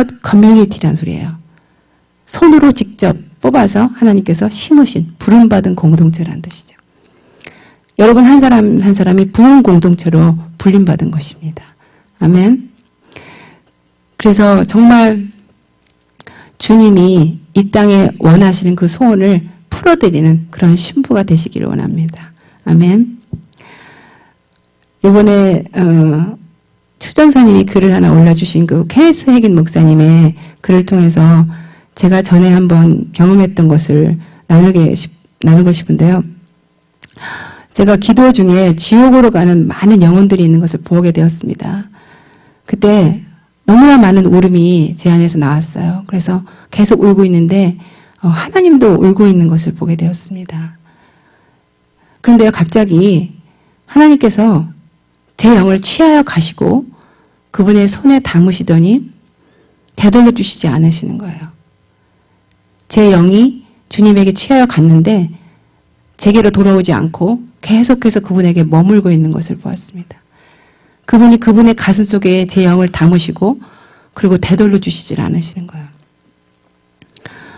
God community란 소리예요. 손으로 직접 뽑아서 하나님께서 심으신 부름받은 공동체라는 뜻이죠. 여러분 한 사람 한 사람이 부흥 공동체로 불림받은 것입니다. 아멘. 그래서 정말 주님이 이 땅에 원하시는 그 소원을 풀어드리는 그런 신부가 되시기를 원합니다. 아멘. 이번에 추전사님이 글을 하나 올려주신 그 케네스 해긴 목사님의 글을 통해서 제가 전에 한번 경험했던 것을 나누고 싶은데요. 제가 기도 중에 지옥으로 가는 많은 영혼들이 있는 것을 보게 되었습니다. 그때 너무나 많은 울음이 제 안에서 나왔어요. 그래서 계속 울고 있는데 하나님도 울고 있는 것을 보게 되었습니다. 그런데 갑자기 하나님께서 제 영을 취하여 가시고 그분의 손에 담으시더니 되돌려 주시지 않으시는 거예요. 제 영이 주님에게 취하여 갔는데 제게로 돌아오지 않고 계속해서 그분에게 머물고 있는 것을 보았습니다. 그분이 그분의 가슴 속에 제 영을 담으시고 그리고 되돌려 주시질 않으시는 거예요.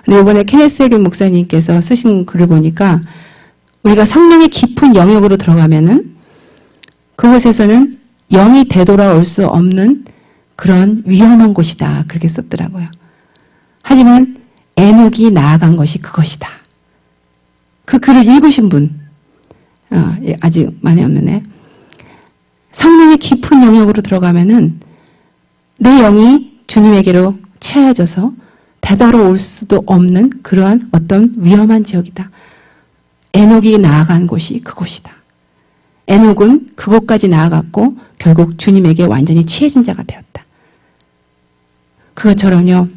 근데 이번에 케네스 해긴 목사님께서 쓰신 글을 보니까 우리가 성령의 깊은 영역으로 들어가면은 그곳에서는 영이 되돌아올 수 없는 그런 위험한 곳이다. 그렇게 썼더라고요. 하지만 에녹이 나아간 것이 그것이다. 그 글을 읽으신 분 아직 많이 없는데 성령의 깊은 영역으로 들어가면은 내 영이 주님에게로 취하여져서 되돌아올 수도 없는 그러한 어떤 위험한 지역이다. 에녹이 나아간 곳이 그곳이다. 에녹은 그곳까지 나아갔고 결국 주님에게 완전히 취해진 자가 되었다. 그것처럼요.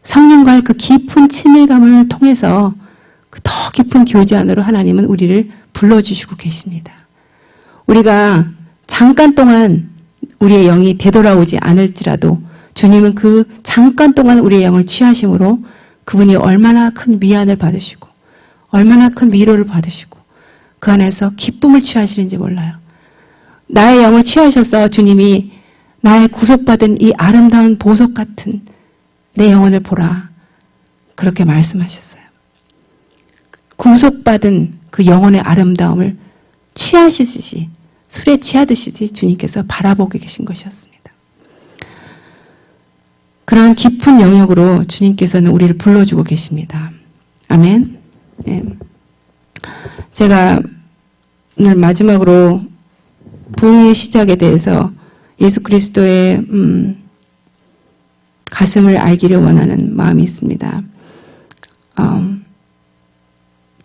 성령과의 그 깊은 친밀감을 통해서 그 더 깊은 교제 안으로 하나님은 우리를 불러주시고 계십니다. 우리가 잠깐 동안 우리의 영이 되돌아오지 않을지라도 주님은 그 잠깐 동안 우리의 영을 취하심으로 그분이 얼마나 큰 위안을 받으시고 얼마나 큰 위로를 받으시고 그 안에서 기쁨을 취하시는지 몰라요. 나의 영을 취하셔서 주님이 나의 구속받은 이 아름다운 보석 같은 내 영혼을 보라. 그렇게 말씀하셨어요. 구속받은 그 영혼의 아름다움을 취하시듯이 술에 취하듯이 주님께서 바라보고 계신 것이었습니다. 그런 깊은 영역으로 주님께서는 우리를 불러주고 계십니다. 아멘. 예. 제가 오늘 마지막으로 부흥의 시작에 대해서 예수 그리스도의 가슴을 알기를 원하는 마음이 있습니다.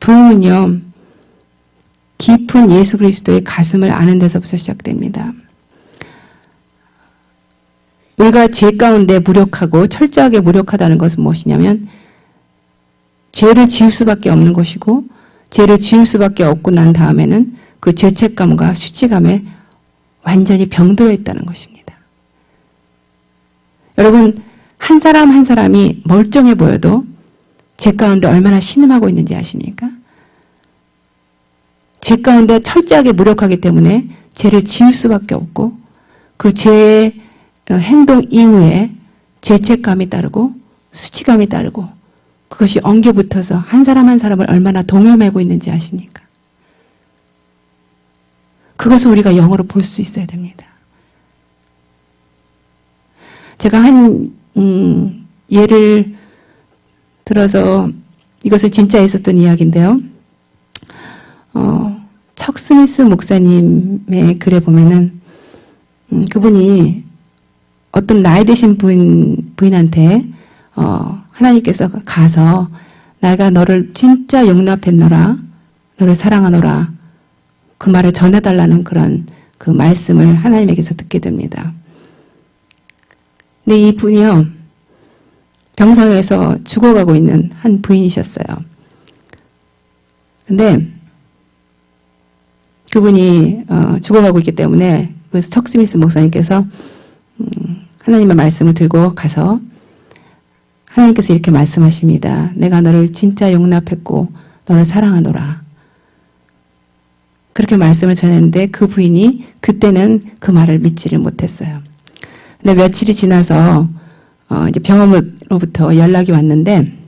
부흥은요, 깊은 예수 그리스도의 가슴을 아는 데서부터 시작됩니다. 우리가 죄 가운데 무력하고 철저하게 무력하다는 것은 무엇이냐면 죄를 지을 수밖에 없는 것이고 죄를 지을 수밖에 없고 난 다음에는 그 죄책감과 수치감에 완전히 병들어 있다는 것입니다. 여러분 한 사람 한 사람이 멀쩡해 보여도 죄 가운데 얼마나 신음하고 있는지 아십니까? 죄 가운데 철저하게 무력하기 때문에 죄를 지을 수밖에 없고 그 죄의 행동 이후에 죄책감이 따르고 수치감이 따르고 그것이 엉겨 붙어서 한 사람 한 사람을 얼마나 동요매고 있는지 아십니까? 그것을 우리가 영어로 볼 수 있어야 됩니다. 제가 한 예를 들어서 이것은 진짜 있었던 이야기인데요. 척 스미스 목사님의 글에 보면은 그분이 어떤 나이 드신 부인한테 하나님께서 가서 내가 너를 진짜 용납했노라, 너를 사랑하노라 그 말을 전해달라는 그런 그 말씀을 하나님에게서 듣게 됩니다. 근데 이 분이요 병상에서 죽어가고 있는 한 부인이셨어요. 근데 그분이 죽어가고 있기 때문에 그래서 척 스미스 목사님께서 하나님의 말씀을 들고 가서 하나님께서 이렇게 말씀하십니다. 내가 너를 진짜 용납했고 너를 사랑하노라. 그렇게 말씀을 전했는데 그 부인이 그때는 그 말을 믿지를 못했어요. 근데 며칠이 지나서 이제 병원으로부터 연락이 왔는데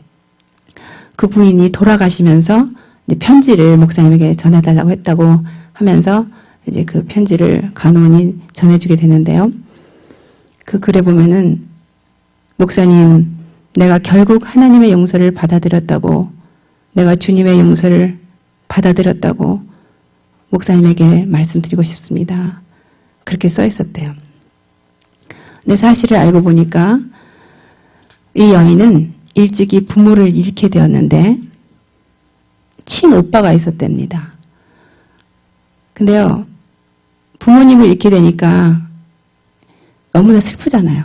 그 부인이 돌아가시면서 이제 편지를 목사님에게 전해달라고 했다고 하면서 이제 그 편지를 간호원이 전해주게 되는데요. 그 글에 보면은 목사님, 내가 결국 하나님의 용서를 받아들였다고, 내가 주님의 용서를 받아들였다고 목사님에게 말씀드리고 싶습니다. 그렇게 써 있었대요. 근데 사실을 알고 보니까 이 여인은 일찍이 부모를 잃게 되었는데 친오빠가 있었답니다. 근데요, 부모님을 잃게 되니까 너무나 슬프잖아요.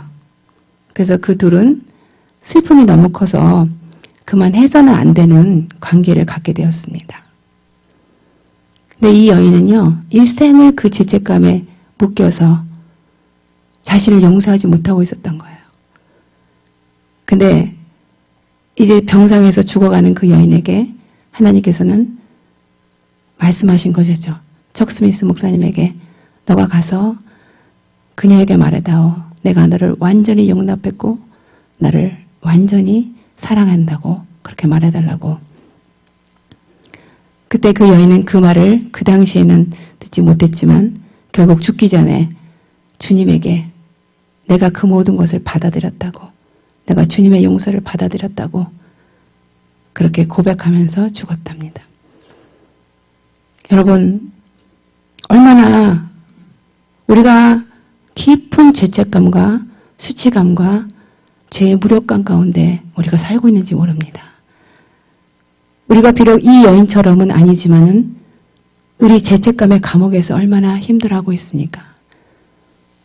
그래서 그 둘은 슬픔이 너무 커서 그만해서는 안 되는 관계를 갖게 되었습니다. 근데 이 여인은요, 일생을 그 죄책감에 묶여서 자신을 용서하지 못하고 있었던 거예요. 근데 이제 병상에서 죽어가는 그 여인에게 하나님께서는 말씀하신 것이죠. 척 스미스 목사님에게 너가 가서 그녀에게 말해다오. 내가 너를 완전히 용납했고 나를 완전히 사랑한다고 그렇게 말해달라고. 그때 그 여인은 그 말을 그 당시에는 듣지 못했지만 결국 죽기 전에 주님에게 내가 그 모든 것을 받아들였다고, 내가 주님의 용서를 받아들였다고 그렇게 고백하면서 죽었답니다. 여러분, 얼마나 우리가 깊은 죄책감과 수치감과 죄의 무력감 가운데 우리가 살고 있는지 모릅니다. 우리가 비록 이 여인처럼은 아니지만은 우리 죄책감의 감옥에서 얼마나 힘들어하고 있습니까?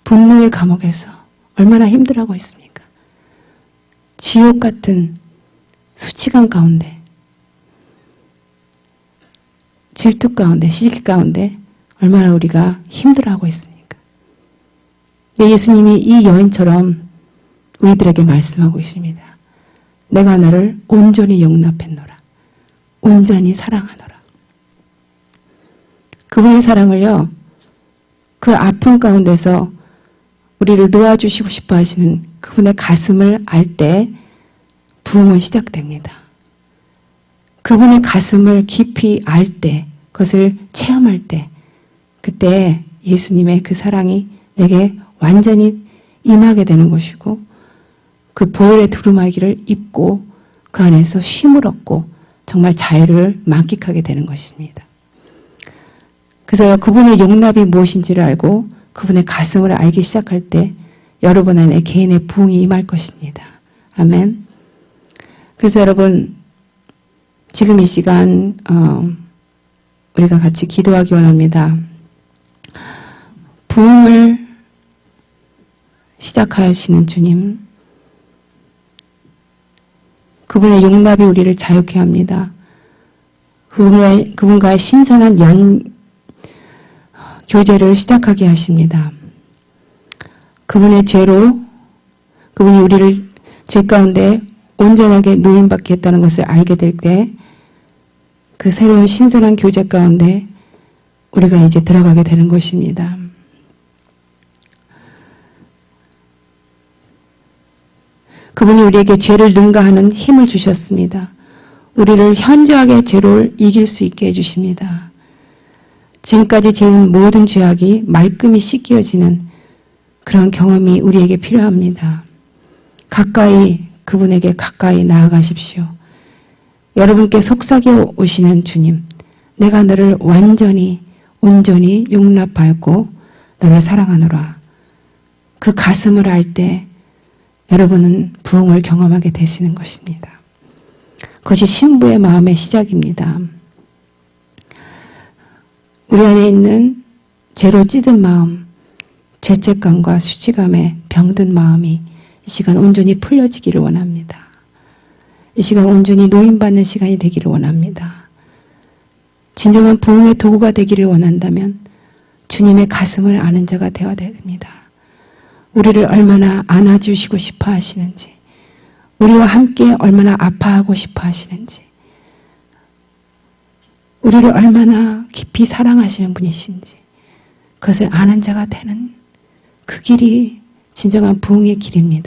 분노의 감옥에서 얼마나 힘들어하고 있습니까? 지옥 같은 수치감 가운데, 질투 가운데, 시기 가운데 얼마나 우리가 힘들어하고 있습니까? 예수님이 이 여인처럼 우리들에게 말씀하고 있습니다. 내가 너를 온전히 용납했노라. 온전히 사랑하노라. 그분의 사랑을요, 그 아픔 가운데서 우리를 놓아주시고 싶어 하시는 그분의 가슴을 알 때 부흥은 시작됩니다. 그분의 가슴을 깊이 알 때, 그것을 체험할 때, 그때 예수님의 그 사랑이 내게 완전히 임하게 되는 것이고 그 보혈의 두루마기를 입고 그 안에서 쉼을 얻고 정말 자유를 만끽하게 되는 것입니다. 그래서 그분의 용납이 무엇인지를 알고 그분의 가슴을 알기 시작할 때 여러분 안에 개인의 부흥이 임할 것입니다. 아멘. 그래서 여러분, 지금 이 시간 우리가 같이 기도하기 원합니다. 부흥을 시작하시는 주님, 그분의 용납이 우리를 자유케 합니다. 그분과의 신선한 교제를 시작하게 하십니다. 그분의 죄로 그분이 우리를 죄 가운데 온전하게 노임받게 했다는 것을 알게 될 때 그 새로운 신선한 교제 가운데 우리가 이제 들어가게 되는 것입니다. 그분이 우리에게 죄를 능가하는 힘을 주셨습니다. 우리를 현저하게 죄를 이길 수 있게 해주십니다. 지금까지 지은 모든 죄악이 말끔히 씻겨지는 그런 경험이 우리에게 필요합니다. 그분에게 가까이 나아가십시오. 여러분께 속삭여 오시는 주님, 내가 너를 완전히 온전히 용납하였고 너를 사랑하노라. 그 가슴을 알 때 여러분은 부흥을 경험하게 되시는 것입니다. 그것이 신부의 마음의 시작입니다. 우리 안에 있는 죄로 찌든 마음, 죄책감과 수치감에 병든 마음이 이 시간 온전히 풀려지기를 원합니다. 이 시간 온전히 노임받는 시간이 되기를 원합니다. 진정한 부흥의 도구가 되기를 원한다면 주님의 가슴을 아는 자가 되어야 됩니다. 우리를 얼마나 안아주시고 싶어 하시는지, 우리와 함께 얼마나 아파하고 싶어 하시는지, 우리를 얼마나 깊이 사랑하시는 분이신지 그것을 아는 자가 되는 그 길이 진정한 부흥의 길입니다.